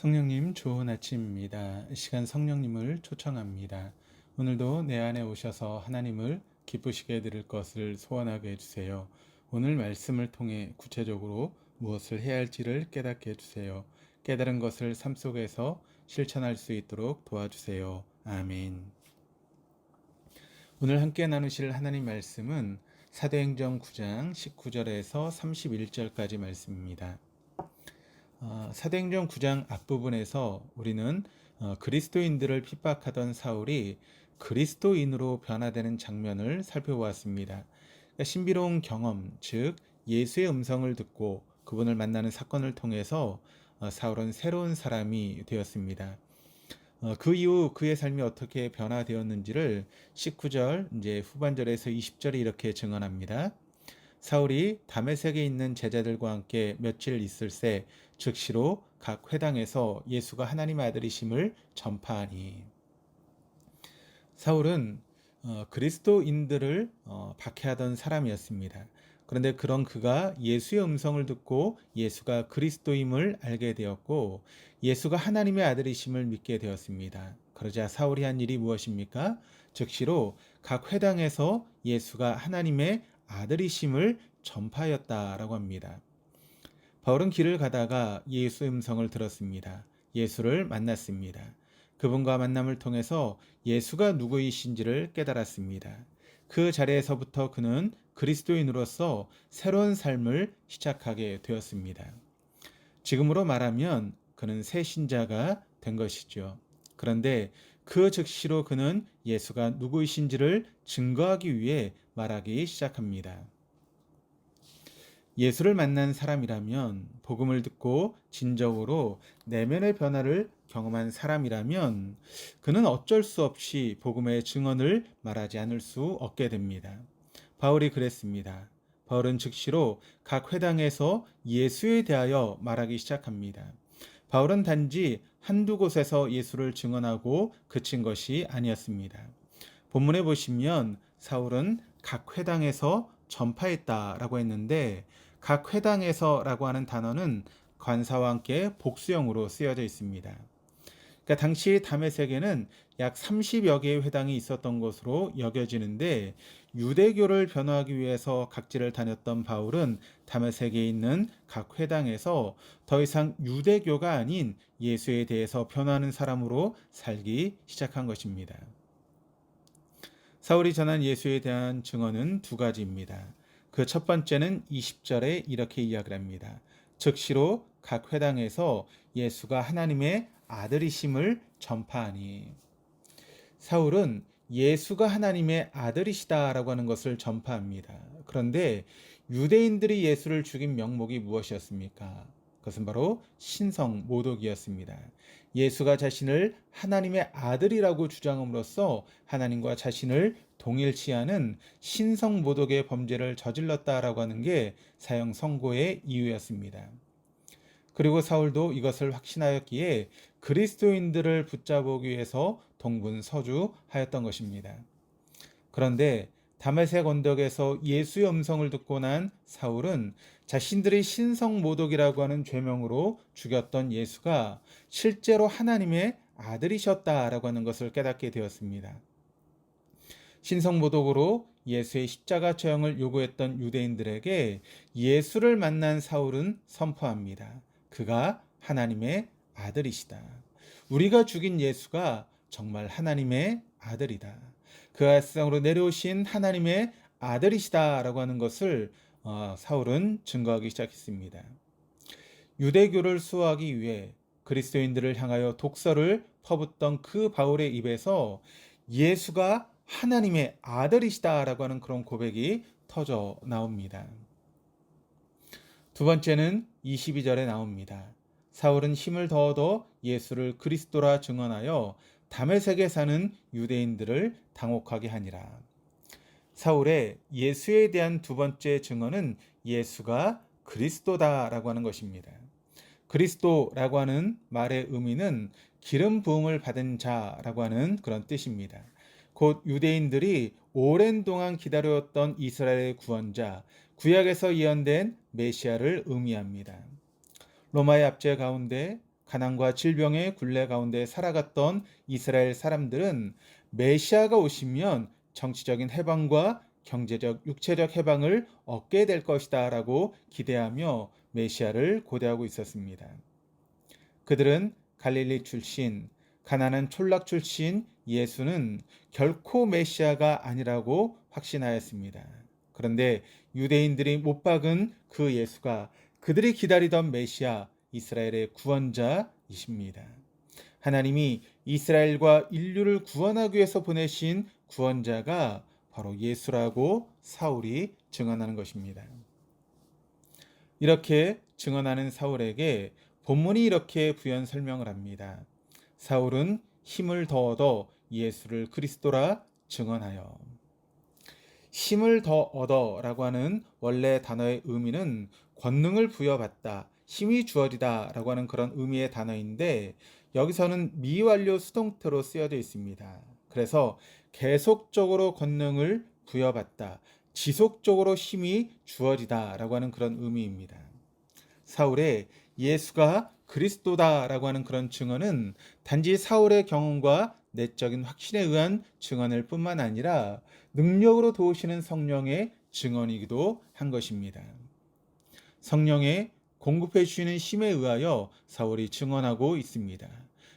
성령님 좋은 아침입니다. 이 시간 성령님을 초청합니다. 오늘도 내 안에 오셔서 하나님을 기쁘시게 드릴 것을 소원하게 해주세요. 오늘 말씀을 통해 구체적으로 무엇을 해야 할지를 깨닫게 해주세요. 깨달은 것을 삶 속에서 실천할 수 있도록 도와주세요. 아멘. 오늘 함께 나누실 하나님 말씀은 사도행전 9장 19절에서 31절까지 말씀입니다. 사도행전 9장 앞부분에서 우리는 그리스도인들을 핍박하던 사울이 그리스도인으로 변화되는 장면을 살펴보았습니다. 그러니까 신비로운 경험, 즉 예수의 음성을 듣고 그분을 만나는 사건을 통해서 사울은 새로운 사람이 되었습니다. 그 이후 그의 삶이 어떻게 변화되었는지를 19절 이제 후반절에서 20절에 이렇게 증언합니다. 사울이 다메섹에 있는 제자들과 함께 며칠 있을새 즉시로 각 회당에서 예수가 하나님의 아들이심을 전파하니. 사울은 그리스도인들을 박해하던 사람이었습니다. 그런데 그런 그가 예수의 음성을 듣고 예수가 그리스도임을 알게 되었고 예수가 하나님의 아들이심을 믿게 되었습니다. 그러자 사울이 한 일이 무엇입니까? 즉시로 각 회당에서 예수가 하나님의 아들이심을 전파하였다라고 합니다. 바울은 길을 가다가 예수의 음성을 들었습니다. 예수를 만났습니다. 그분과 만남을 통해서 예수가 누구이신지를 깨달았습니다. 그 자리에서부터 그는 그리스도인으로서 새로운 삶을 시작하게 되었습니다. 지금으로 말하면 그는 새 신자가 된 것이죠. 그런데 그 즉시로 그는 예수가 누구이신지를 증거하기 위해 말하기 시작합니다. 예수를 만난 사람이라면, 복음을 듣고 진정으로 내면의 변화를 경험한 사람이라면 그는 어쩔 수 없이 복음의 증언을 말하지 않을 수 없게 됩니다. 바울이 그랬습니다. 바울은 즉시로 각 회당에서 예수에 대하여 말하기 시작합니다. 바울은 단지 한두 곳에서 예수를 증언하고 그친 것이 아니었습니다. 본문에 보시면 사울은 각 회당에서 전파했다라고 했는데 각 회당에서라고 하는 단어는 관사와 함께 복수형으로 쓰여져 있습니다. 그러니까 당시 다메섹에는 약 30여 개의 회당이 있었던 것으로 여겨지는데 유대교를 변호하기 위해서 각지를 다녔던 바울은 다메섹에 있는 각 회당에서 더 이상 유대교가 아닌 예수에 대해서 변호하는 사람으로 살기 시작한 것입니다. 사울이 전한 예수에 대한 증언은 두 가지입니다. 그 첫 번째는 20절에 이렇게 이야기를 합니다. 즉시로 각 회당에서 예수가 하나님의 아들이심을 전파하니. 사울은 예수가 하나님의 아들이시다라고 하는 것을 전파합니다. 그런데 유대인들이 예수를 죽인 명목이 무엇이었습니까? 그것은 바로 신성 모독이었습니다. 예수가 자신을 하나님의 아들이라고 주장함으로써 하나님과 자신을 동일시하는 신성 모독의 범죄를 저질렀다라고 하는 게 사형 선고의 이유였습니다. 그리고 사울도 이것을 확신하였기에 그리스도인들을 붙잡기 위해서 동분서주하였던 것입니다. 그런데 다메섹 언덕에서 예수의 음성을 듣고 난 사울은 자신들이 신성 모독이라고 하는 죄명으로 죽였던 예수가 실제로 하나님의 아들이셨다라고 하는 것을 깨닫게 되었습니다. 신성 모독으로 예수의 십자가 처형을 요구했던 유대인들에게 예수를 만난 사울은 선포합니다. 그가 하나님의 아들이시다. 우리가 죽인 예수가 정말 하나님의 아들이다. 그가 세상으로 내려오신 하나님의 아들이시다라고 하는 것을 사울은 증거하기 시작했습니다. 유대교를 수호하기 위해 그리스도인들을 향하여 독설을 퍼붓던 그 바울의 입에서 예수가 하나님의 아들이시다라고 하는 그런 고백이 터져 나옵니다. 두 번째는 22절에 나옵니다. 사울은 힘을 더 얻어 예수를 그리스도라 증언하여 다메섹에 사는 유대인들을 당혹하게 하니라. 사울의 예수에 대한 두 번째 증언은 예수가 그리스도다라고 하는 것입니다. 그리스도라고 하는 말의 의미는 기름 부음을 받은 자라고 하는 그런 뜻입니다. 곧 유대인들이 오랜 동안 기다려왔던 이스라엘의 구원자, 구약에서 예언된 메시아를 의미합니다. 로마의 압제 가운데 가난과 질병의 굴레 가운데 살아갔던 이스라엘 사람들은 메시아가 오시면 정치적인 해방과 경제적, 육체적 해방을 얻게 될 것이다라고 기대하며 메시아를 고대하고 있었습니다. 그들은 갈릴리 출신, 가나안 촌락 출신 예수는 결코 메시아가 아니라고 확신하였습니다. 그런데 유대인들이 못 박은 그 예수가 그들이 기다리던 메시아, 이스라엘의 구원자이십니다. 하나님이 이스라엘과 인류를 구원하기 위해서 보내신 구원자가 바로 예수라고 사울이 증언하는 것입니다. 이렇게 증언하는 사울에게 본문이 이렇게 부연 설명을 합니다. 사울은 힘을 더 얻어 예수를 그리스도라 증언하여. 힘을 더 얻어라고 하는 원래 단어의 의미는 권능을 부여받다, 힘이 주어지다 라고 하는 그런 의미의 단어인데 여기서는 미완료 수동태로 쓰여져 있습니다. 그래서 계속적으로 권능을 부여받다, 지속적으로 힘이 주어지다 라고 하는 그런 의미입니다. 사울의 예수가 그리스도다라고 하는 그런 증언은 단지 사울의 경험과 내적인 확신에 의한 증언일 뿐만 아니라 능력으로 도우시는 성령의 증언이기도 한 것입니다. 성령의 공급해 주시는 힘에 의하여 사울이 증언하고 있습니다.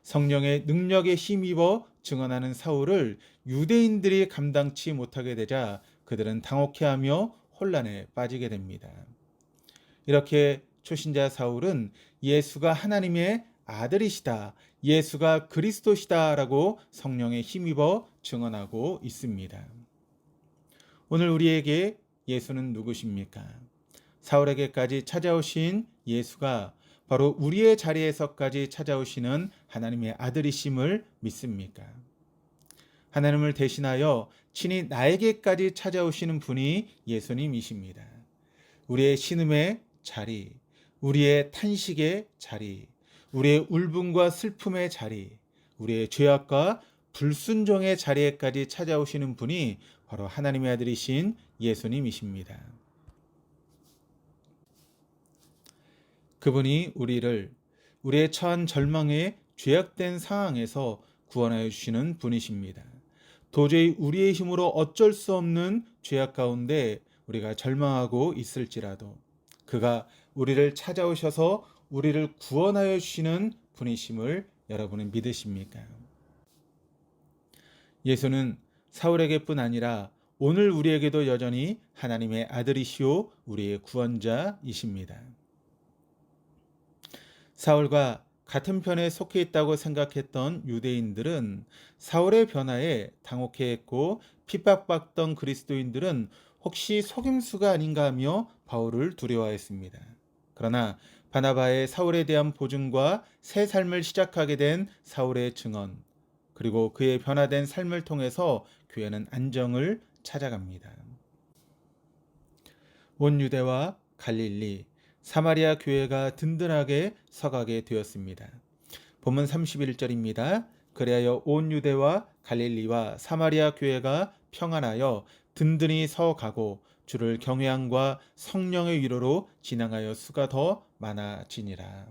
성령의 능력에 힘입어 증언하는 사울을 유대인들이 감당치 못하게 되자 그들은 당혹해하며 혼란에 빠지게 됩니다. 이렇게 초신자 사울은 예수가 하나님의 아들이시다, 예수가 그리스도시다라고 성령에 힘입어 증언하고 있습니다. 오늘 우리에게 예수는 누구십니까? 사울에게까지 찾아오신 예수가 바로 우리의 자리에서까지 찾아오시는 하나님의 아들이심을 믿습니까? 하나님을 대신하여 친히 나에게까지 찾아오시는 분이 예수님이십니다. 우리의 신음의 자리, 우리의 탄식의 자리, 우리의 울분과 슬픔의 자리, 우리의 죄악과 불순종의 자리에까지 찾아오시는 분이 바로 하나님의 아들이신 예수님이십니다. 그분이 우리의 처한 절망의 죄악된 상황에서 구원하여 주시는 분이십니다. 도저히 우리의 힘으로 어쩔 수 없는 죄악 가운데 우리가 절망하고 있을지라도 그가 우리를 찾아오셔서 우리를 구원하여 주시는 분이심을 여러분은 믿으십니까? 예수는 사울에게뿐 아니라 오늘 우리에게도 여전히 하나님의 아들이시오 우리의 구원자이십니다. 사울과 같은 편에 속해 있다고 생각했던 유대인들은 사울의 변화에 당혹해했고 핍박받던 그리스도인들은 혹시 속임수가 아닌가 하며 바울을 두려워했습니다. 그러나 바나바의 사울에 대한 보증과 새 삶을 시작하게 된 사울의 증언, 그리고 그의 변화된 삶을 통해서 교회는 안정을 찾아갑니다. 온 유대와 갈릴리, 사마리아 교회가 든든하게 서가게 되었습니다. 본문 31절입니다. 그리하여 온 유대와 갈릴리와 사마리아 교회가 평안하여 든든히 서가고 주를 경외함과 성령의 위로로 진행하여 수가 더 많아지니라.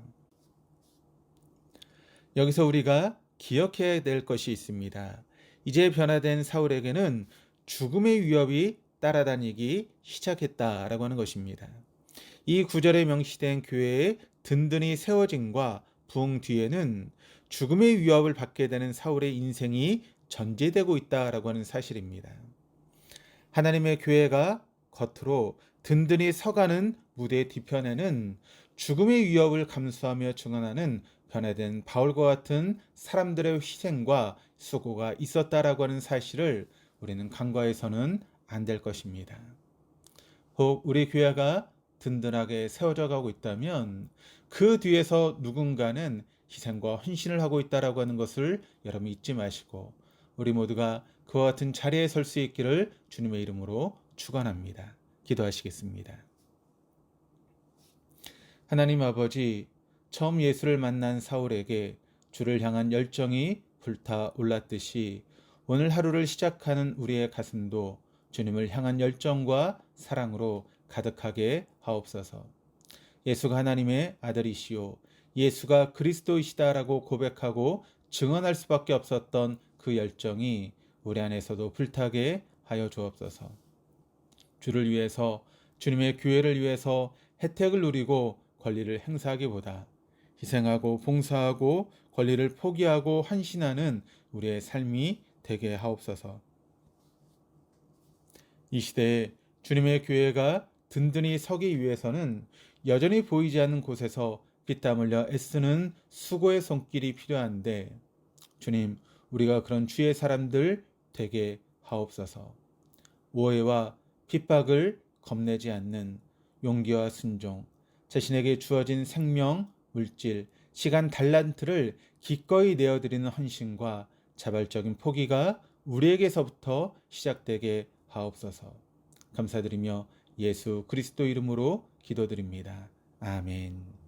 여기서 우리가 기억해야 될 것이 있습니다. 이제 변화된 사울에게는 죽음의 위협이 따라다니기 시작했다라고 하는 것입니다. 이 구절에 명시된 교회의 든든히 세워짐과 부흥 뒤에는 죽음의 위협을 받게 되는 사울의 인생이 전제되고 있다라고 하는 사실입니다. 하나님의 교회가 겉으로 든든히 서가는 무대 뒤편에는 죽음의 위협을 감수하며 증언하는 변화된 바울과 같은 사람들의 희생과 수고가 있었다라고 하는 사실을 우리는 간과해서는 안 될 것입니다. 혹 우리 교회가 든든하게 세워져 가고 있다면 그 뒤에서 누군가는 희생과 헌신을 하고 있다라고 하는 것을 여러분 잊지 마시고 우리 모두가 그와 같은 자리에 설 수 있기를 주님의 이름으로 축원합니다. 기도하시겠습니다. 하나님 아버지, 처음 예수를 만난 사울에게 주를 향한 열정이 불타올랐듯이 오늘 하루를 시작하는 우리의 가슴도 주님을 향한 열정과 사랑으로 가득하게 하옵소서. 예수가 하나님의 아들이시오 예수가 그리스도이시다라고 고백하고 증언할 수밖에 없었던 그 열정이 우리 안에서도 불타게 하여 주옵소서. 주를 위해서, 주님의 교회를 위해서 혜택을 누리고 권리를 행사하기보다 희생하고 봉사하고 권리를 포기하고 헌신하는 우리의 삶이 되게 하옵소서. 이 시대에 주님의 교회가 든든히 서기 위해서는 여전히 보이지 않는 곳에서 피땀 흘려 애쓰는 수고의 손길이 필요한데, 주님, 우리가 그런 주의 사람들 되게 하옵소서. 오해와 핍박을 겁내지 않는 용기와 순종, 자신에게 주어진 생명, 물질, 시간 달란트를 기꺼이 내어드리는 헌신과 자발적인 포기가 우리에게서부터 시작되게 하옵소서. 감사드리며 예수 그리스도 이름으로 기도드립니다. 아멘.